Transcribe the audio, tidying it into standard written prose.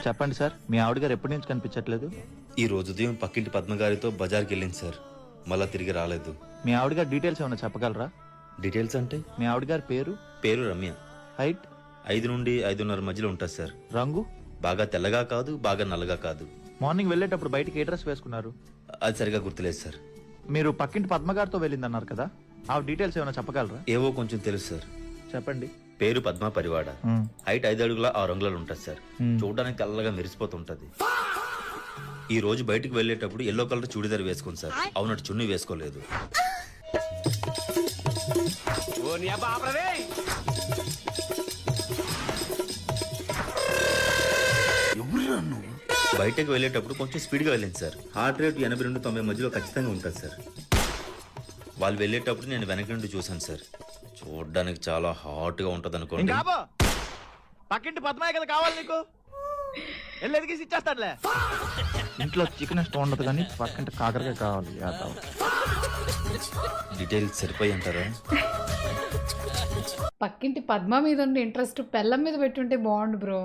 చెప్పండి సార్, మీ ఆవిడ గారు ఎప్పటి నుంచి కనిపించట్లేదు? ఈ రోజు ఉదయం పక్కింటి పద్మగారితో బజార్కి వెళ్ళింది సార్, మళ్ళా తిరిగి రాలేదు. మీ ఆవిడ గారి డీటెయిల్స్ ఏమైనా చెప్పగలరా? డీటెయిల్స్ అంటే? మీ ఆవిడ గారి పేరు? పేరు రమ్య. హైట్? 5 నుండి 5.5 మధ్యలో ఉంటుంది సార్. రంగు? బాగా తెల్లగా కాదు, బాగా నల్లగా కాదు. మార్నింగ్ వెళ్ళేటప్పుడు బయటికి ఏ డ్రెస్ వేసుకున్నారు? అది సరిగా గుర్తులేదు సార్. మీరు పక్కింటి పద్మగారితో వెళ్ళిందన్నారు కదా, ఆ డీటెయిల్స్ ఏమైనా చెప్పగలరా? ఏవో కొంచెం తెలుసు సార్. చెప్పండి. పేరు పద్మ పరివాడ. హైట్ 5 అడుగుల 6 అంగుళాలు ఉంటుంది సార్. చూడడానికి తెల్లగా మెరిసిపోతుంటది. ఈ రోజు బయటకు వెళ్ళేటప్పుడు ఎల్లో కలర్ చూడిదార్ వేసుకుంది సార్. అవునట్టు చున్నీ వేసుకోలేదు. బయటకు వెళ్ళేటప్పుడు కొంచెం స్పీడ్ గా వెళ్ళింది సార్. హార్ట్ రేట్ 80 నుండి 90 మధ్యలో ఖచ్చితంగా ఉంటుంది సార్. వాళ్ళు వెళ్ళేటప్పుడు నేను వెనక నుండి చూశాను సార్. చూడడానికి చాలా హాట్ గా ఉంటది అనుకోండి. పక్కింటి పద్మాయ కదా కావాలి నీకు, వెళ్ళేదికి ఇచ్చేస్తాడులే. ఇంట్లో చికెన్ ఇష్టం ఉండదు కానీ పక్కింటి కాకరకాయ కావాలి. డీటెయిల్స్ సరిపోయి అంటారా? పక్కింటి పద్మ మీద ఉండే ఇంట్రెస్ట్ పెళ్ళం మీద పెట్టుంటే బాగుండు బ్రో.